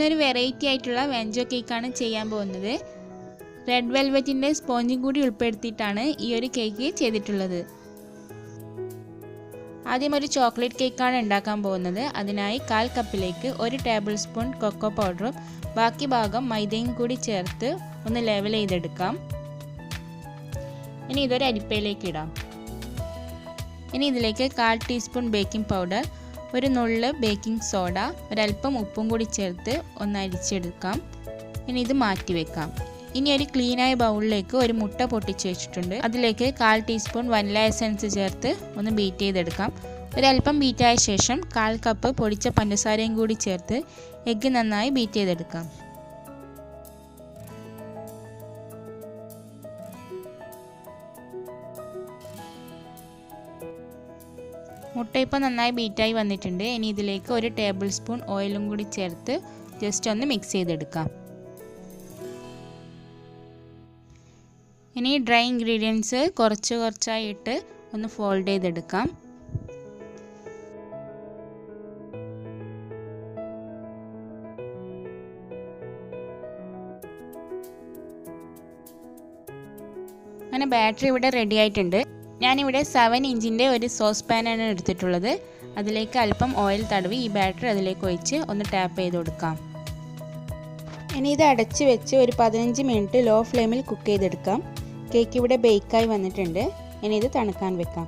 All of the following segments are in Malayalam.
ഒരു വെറൈറ്റി ആയിട്ടുള്ള വെഞ്ചോ കേക്കാണ് ചെയ്യാൻ പോകുന്നത്. റെഡ് വെൽവെറ്റിൻ്റെ സ്പോഞ്ചും കൂടി ഉൾപ്പെടുത്തിയിട്ടാണ് ഈ ഒരു കേക്ക് ചെയ്തിട്ടുള്ളത്. ആദ്യം ഒരു ചോക്ലേറ്റ് കേക്കാണ് ഉണ്ടാക്കാൻ പോകുന്നത്. അതിനായി 1/4 കപ്പിലേക്ക് 1 ടേബിൾ സ്പൂൺ കൊക്കോ പൗഡറും ബാക്കി ഭാഗം മൈദയും കൂടി ചേർത്ത് ഒന്ന് ലെവൽ ചെയ്തെടുക്കാം. ഇനി ഇതൊരു അരിപ്പയിലേക്ക് ഇടാം. ഇനി ഇതിലേക്ക് 1/4 ടീസ്പൂൺ ബേക്കിംഗ് പൗഡർ, ഒരു നുള്ള് ബേക്കിംഗ് സോഡ, ഒരല്പം ഉപ്പും കൂടി ചേർത്ത് ഒന്ന് അരിച്ചെടുക്കാം. ഇനി ഇത് മാറ്റി വെക്കാം. ഇനി ഒരു ക്ലീനായ ബൗളിലേക്ക് ഒരു മുട്ട പൊട്ടിച്ച് വെച്ചിട്ടുണ്ട്. അതിലേക്ക് 1/4 ടീസ്പൂൺ വനില എസൻസ് ചേർത്ത് ഒന്ന് ബീറ്റ് ചെയ്തെടുക്കാം. ഒരല്പം ബീറ്റായ ശേഷം 1/4 കപ്പ് പൊടിച്ച പഞ്ചസാരയും കൂടി ചേർത്ത് എഗ്ഗ് നന്നായി ബീറ്റ് ചെയ്തെടുക്കാം. മുട്ട ഇപ്പോൾ നന്നായി ബീറ്റായി വന്നിട്ടുണ്ട്. ഇനി ഇതിലേക്ക് 1 ടേബിൾ സ്പൂൺ ഓയിലും കൂടി ചേർത്ത് ജസ്റ്റ് ഒന്ന് മിക്സ് ചെയ്തെടുക്കാം. ഇനി ഡ്രൈ ഇൻഗ്രീഡിയൻസ് കുറച്ചായി ഇട്ട് ഒന്ന് ഫോൾഡ് ചെയ്തെടുക്കാം. അങ്ങനെ ബാറ്ററി ഇവിടെ റെഡി ആയിട്ടുണ്ട്. ഞാനിവിടെ 7 ഇഞ്ചിൻ്റെ ഒരു സോസ് പാനാണ് എടുത്തിട്ടുള്ളത്. അതിലേക്ക് അല്പം ഓയിൽ തടവി ഈ ബാറ്ററി അതിലേക്ക് ഒഴിച്ച് ഒന്ന് ടാപ്പ് ചെയ്ത് കൊടുക്കാം. ഇനി ഇത് അടച്ച് വെച്ച് ഒരു 15 മിനിറ്റ് ലോ ഫ്ലെയിമിൽ കുക്ക് ചെയ്തെടുക്കാം. കേക്ക് ഇവിടെ ബേക്കായി വന്നിട്ടുണ്ട്. ഇനി ഇത് തണുക്കാൻ വെക്കാം.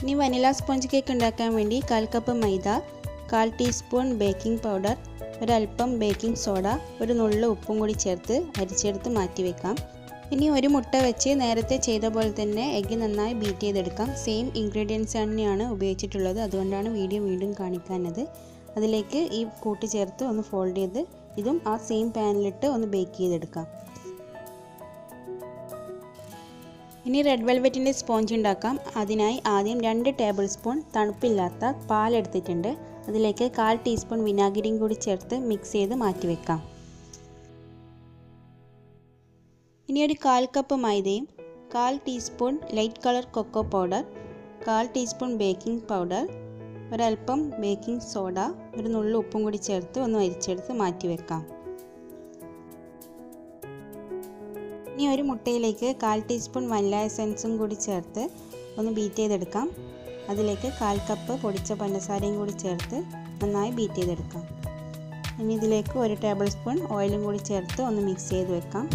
ഇനി വനില സ്പോഞ്ച് കേക്ക് ഉണ്ടാക്കാൻ വേണ്ടി 1/4 കപ്പ് മൈദ, 1/4 ടീസ്പൂൺ ബേക്കിംഗ് പൗഡർ, ഒരല്പം ബേക്കിംഗ് സോഡ, ഒരു നുള്ള് ഉപ്പും കൂടി ചേർത്ത് അരിച്ചെടുത്ത് മാറ്റി വെക്കാം. ഇനി ഒരു മുട്ട വെച്ച് നേരത്തെ ചെയ്ത പോലെ തന്നെ എഗ്ഗ് നന്നായി ബീറ്റ് ചെയ്തെടുക്കാം. സെയിം ഇൻഗ്രീഡിയൻസ് തന്നെയാണ് ഉപയോഗിച്ചിട്ടുള്ളത്, അതുകൊണ്ടാണ് വീഡിയോ വീണ്ടും കാണിക്കാനത്. അതിലേക്ക് ഈ കൂട്ടി ചേർത്ത് ഒന്ന് ഫോൾഡ് ചെയ്ത് ഇതും ആ സെയിം പാനിലിട്ട് ഒന്ന് ബേക്ക് ചെയ്തെടുക്കാം. ഇനി റെഡ് വെൽവെറ്റിൻ്റെ സ്പോഞ്ച് ഉണ്ടാക്കാം. അതിനായി ആദ്യം 2 ടേബിൾ സ്പൂൺ തണുപ്പില്ലാത്ത പാലെടുത്തിട്ടുണ്ട്. അതിലേക്ക് 1/4 ടീസ്പൂൺ വിനാഗിരിയും കൂടി ചേർത്ത് മിക്സ് ചെയ്ത് മാറ്റി വെക്കാം. ഇനി ഒരു 1/4 കപ്പ് മൈദയും 1/4 teaspoon light colour cocoa powder, 1/4 teaspoon baking powder, ഒരല്പം ബേക്കിംഗ് സോഡ, ഒരു നുള്ളു ഉപ്പും കൂടി ചേർത്ത് ഒന്ന് അരിച്ചെടുത്ത് മാറ്റി വെക്കാം. ഇനി ഒരു മുട്ടയിലേക്ക് 1/4 ടീസ്പൂൺ വനില എസൻസും കൂടി ചേർത്ത് ഒന്ന് ബീറ്റ് ചെയ്തെടുക്കാം. അതിലേക്ക് 1/4 കപ്പ് പൊടിച്ച പഞ്ചസാരയും കൂടി ചേർത്ത് നന്നായി ബീറ്റ് ചെയ്തെടുക്കാം. ഇനി ഇതിലേക്ക് 1 ടേബിൾ സ്പൂൺ ഓയിലും കൂടി ചേർത്ത് ഒന്ന് മിക്സ് ചെയ്ത് വെക്കാം.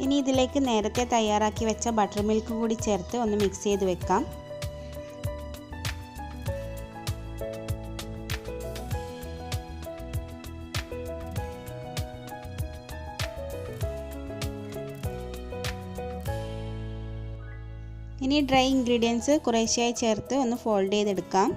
ഇനി ഇതിലേക്ക് നേരത്തെ തയ്യാറാക്കി വെച്ച ബട്ടർ മിൽക്ക് കൂടി ചേർത്ത് ഒന്ന് മിക്സ് ചെയ്ത് വെക്കാം. ഇനി ഡ്രൈ ഇൻഗ്രീഡിയൻസ് കുറേശ്ശെയായി ചേർത്ത് ഒന്ന് ഫോൾഡ് ചെയ്തെടുക്കാം.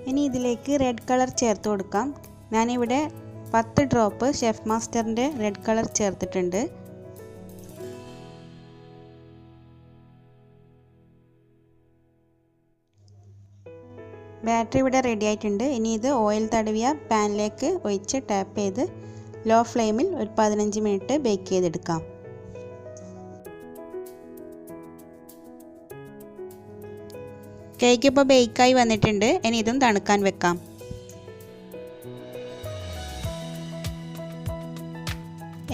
ഇനി ഇതിലേക്ക് റെഡ് കളർ ചേർത്ത് കൊടുക്കാം. ഞാനിവിടെ 10 ഡ്രോപ്പ് ഷെഫ് മാസ്റ്ററിൻ്റെ റെഡ് കളർ ചേർത്തിട്ടുണ്ട്. ബാറ്ററി ഇവിടെ റെഡി ആയിട്ടുണ്ട്. ഇനി ഇത് ഓയിൽ തടവിയ പാനിലേക്ക് ഒഴിച്ച് ടാപ്പ് ചെയ്ത് ലോ ഫ്ലെയിമിൽ ഒരു 15 മിനിറ്റ് ബേക്ക് ചെയ്തെടുക്കാം. കേക്ക് ഇപ്പോൾ ബേക്കായി വന്നിട്ടുണ്ട്. ഇനി ഇതും തണുക്കാൻ വെക്കാം.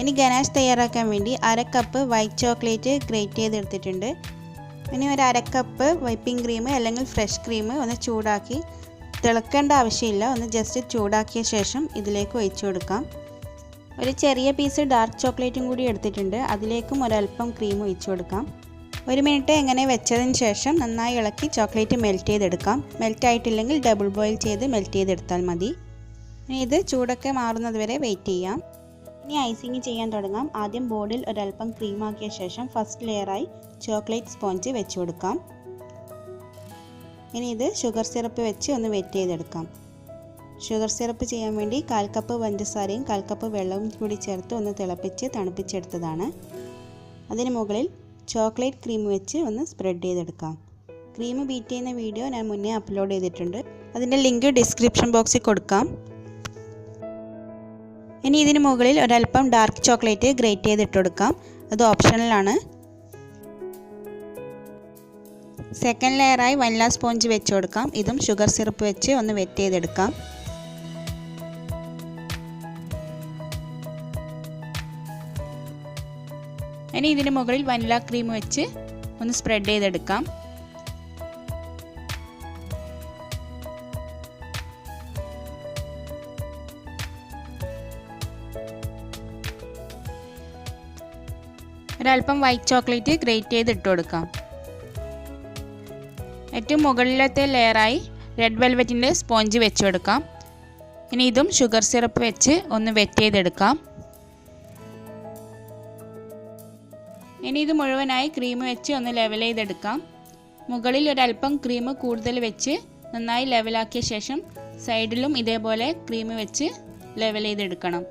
ഇനി ഗനാഷ് തയ്യാറാക്കാൻ വേണ്ടി 1/2 കപ്പ് വൈറ്റ് ചോക്ലേറ്റ് ഗ്രേറ്റ് ചെയ്തെടുത്തിട്ടുണ്ട്. ഇനി ഒരു 1/2 കപ്പ് വൈപ്പിംഗ് ക്രീം അല്ലെങ്കിൽ ഫ്രഷ് ക്രീം ഒന്ന് ചൂടാക്കി, തിളക്കേണ്ട ആവശ്യമില്ല, ഒന്ന് ജസ്റ്റ് ചൂടാക്കിയ ശേഷം ഇതിലേക്ക് ഒഴിച്ചു കൊടുക്കാം. ഒരു ചെറിയ പീസ് ഡാർക്ക് ചോക്ലേറ്റും കൂടി എടുത്തിട്ടുണ്ട്. അതിലേക്കും ഒരല്പം ക്രീം ഒഴിച്ചു കൊടുക്കാം. 1 മിനിറ്റ് എങ്ങനെ വെച്ചതിന് ശേഷം നന്നായി ഇളക്കി ചോക്ലേറ്റ് മെൽറ്റ് ചെയ്തെടുക്കാം. മെൽറ്റ് ആയിട്ടില്ലെങ്കിൽ ഡബിൾ ബോയിൽ ചെയ്ത് മെൽറ്റ് ചെയ്തെടുത്താൽ മതി. ഇനി ഇത് ചൂടൊക്കെ മാറുന്നത് വരെ വെയിറ്റ് ചെയ്യാം. ഇനി ഐസിങ് ചെയ്യാൻ തുടങ്ങാം. ആദ്യം ബോർഡിൽ ഒരല്പം ക്രീം ആക്കിയ ശേഷം ഫസ്റ്റ് ലെയറായി ചോക്ലേറ്റ് സ്പോഞ്ച് വെച്ച് കൊടുക്കാം. ഇനി ഇത് ഷുഗർ സിറപ്പ് വെച്ച് ഒന്ന് വെറ്റ് ചെയ്തെടുക്കാം. ഷുഗർ സിറപ്പ് ചെയ്യാൻ വേണ്ടി 1/4 കപ്പ് പഞ്ചസാരയും 1/4 കപ്പ് വെള്ളവും കൂടി ചേർത്ത് ഒന്ന് തിളപ്പിച്ച് തണുപ്പിച്ചെടുത്തതാണ്. അതിന് മുകളിൽ ചോക്ലേറ്റ് ക്രീം വെച്ച് ഒന്ന് സ്പ്രെഡ് ചെയ്തെടുക്കാം. ക്രീം ബീറ്റ് ചെയ്യുന്ന വീഡിയോ ഞാൻ മുന്നേ അപ്ലോഡ് ചെയ്തിട്ടുണ്ട്. അതിൻ്റെ ലിങ്ക് ഡിസ്ക്രിപ്ഷൻ ബോക്സിൽ കൊടുക്കാം. ഇനി ഇതിന് മുകളിൽ ഒരല്പം ഡാർക്ക് ചോക്ലേറ്റ് ഗ്രേറ്റ് ചെയ്തിട്ട് കൊടുക്കാം. അത് ഓപ്ഷണലാണ്. സെക്കൻഡ് ലെയറായി വനില സ്പോഞ്ച് വെച്ച് കൊടുക്കാം. ഇതും ഷുഗർ സിറപ്പ് വെച്ച് ഒന്ന് വെറ്റ് ചെയ്തെടുക്കാം. ഇനി ഇതിന് മുകളിൽ വനില ക്രീം വെച്ച് ഒന്ന് സ്പ്രെഡ് ചെയ്തെടുക്കാം. ഒരല്പം വൈറ്റ് ചോക്ലേറ്റ് ഗ്രേറ്റ് ചെയ്ത് ഇട്ട് കൊടുക്കാം. ഏറ്റവും മുകളിലത്തെ ലെയറായി റെഡ് വെൽവെറ്റിൻ്റെ സ്പോഞ്ച് വെച്ച് കൊടുക്കാം. ഇനി ഇതും ഷുഗർ സിറപ്പ് വെച്ച് ഒന്ന് വെറ്റ് ചെയ്തെടുക്കാം. ഇനി ഇത് മുഴുവനായി ക്രീം വെച്ച് ഒന്ന് ലെവൽ ചെയ്തെടുക്കാം. മുകളിൽ ഒരല്പം ക്രീം കൂടുതൽ വെച്ച് നന്നായി ലെവലാക്കിയ ശേഷം സൈഡിലും ഇതേപോലെ ക്രീം വെച്ച് ലെവൽ ചെയ്തെടുക്കണം.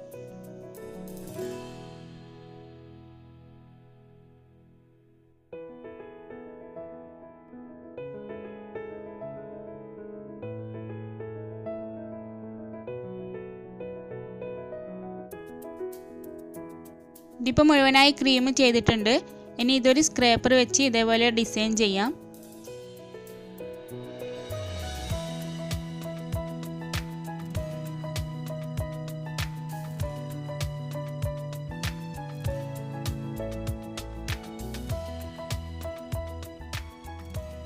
ഇതിപ്പോൾ മുഴുവനായി ക്രീം ചെയ്തിട്ടുണ്ട്. ഇനി ഇതൊരു സ്ക്രാപ്പർ വെച്ച് ഇതേപോലെ ഡിസൈൻ ചെയ്യാം.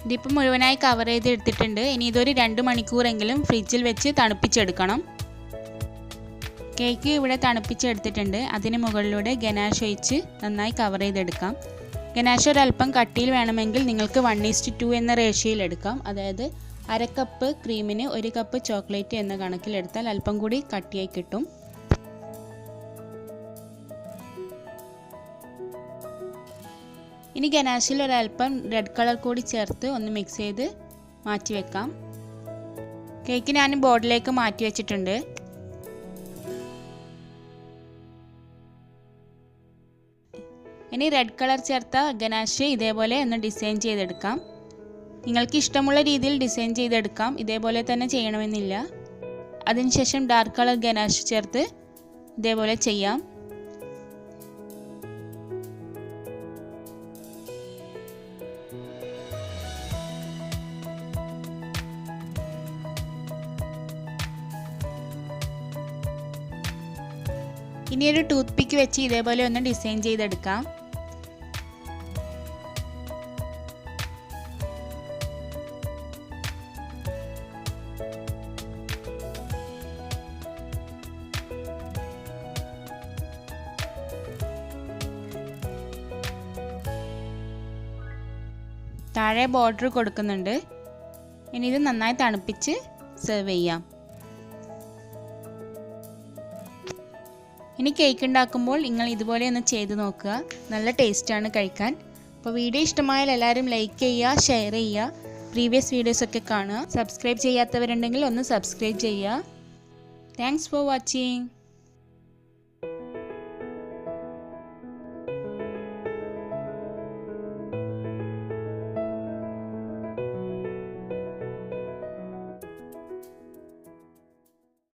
ഇതിപ്പോൾ മുഴുവനായി കവർ ചെയ്ത് എടുത്തിട്ടുണ്ട്. ഇനി ഇതൊരു 2 മണിക്കൂറെങ്കിലും ഫ്രിഡ്ജിൽ വെച്ച് തണുപ്പിച്ചെടുക്കണം. കേക്ക് ഇവിടെ തണുപ്പിച്ചെടുത്തിട്ടുണ്ട്. അതിന് മുകളിലൂടെ ഗനാഷ് ഒഴിച്ച് നന്നായി കവർ ചെയ്തെടുക്കാം. ഗനാഷ് ഒരല്പം കട്ടിയിൽ വേണമെങ്കിൽ നിങ്ങൾക്ക് 1:2 എന്ന റേഷ്യോയിൽ എടുക്കാം. അതായത് 1/2 കപ്പ് ക്രീമിന് 1 കപ്പ് ചോക്ലേറ്റ് എന്ന കണക്കിലെടുത്താൽ അല്പം കൂടി കട്ടിയായി കിട്ടും. ഇനി ഗനാഷിൽ ഒരല്പം റെഡ് കളർ കൂടി ചേർത്ത് ഒന്ന് മിക്സ് ചെയ്ത് മാറ്റി വെക്കാം. കേക്ക് ഞാൻ ബോർഡിലേക്ക് മാറ്റി വെച്ചിട്ടുണ്ട്. ഇനി റെഡ് കളർ ചേർത്ത ഗനാഷ് ഇതേപോലെ ഒന്ന് ഡിസൈൻ ചെയ്തെടുക്കാം. നിങ്ങൾക്ക് ഇഷ്ടമുള്ള രീതിയിൽ ഡിസൈൻ ചെയ്തെടുക്കാം. ഇതേപോലെ തന്നെ ചെയ്യണമെന്നില്ല. അതിനുശേഷം ഡാർക്ക് കളർ ഗനാഷ് ചേർത്ത് ഇതേപോലെ ചെയ്യാം. ഇനി ഒരു ടൂത്ത് പിക്ക് വെച്ച് ഇതേപോലെ ഒന്ന് ഡിസൈൻ ചെയ്തെടുക്കാം. താഴെ ബോർഡർ കൊടുക്കുന്നുണ്ട്. ഇനി ഇത് നന്നായി തണുപ്പിച്ച് സെർവ് ചെയ്യാം. ഇനി കേക്ക് ഉണ്ടാക്കുമ്പോൾ നിങ്ങൾ ഇതുപോലെ ഒന്ന് ചെയ്ത് നോക്കുക. നല്ല ടേസ്റ്റാണ് കഴിക്കാൻ. അപ്പോൾ വീഡിയോ ഇഷ്ടമായാൽ എല്ലാവരും ലൈക്ക് ചെയ്യുക, ഷെയർ ചെയ്യുക, പ്രീവിയസ് വീഡിയോസൊക്കെ കാണുക. സബ്സ്ക്രൈബ് ചെയ്യാത്തവരുണ്ടെങ്കിൽ ഒന്ന് സബ്സ്ക്രൈബ് ചെയ്യുക. Thanks for watching.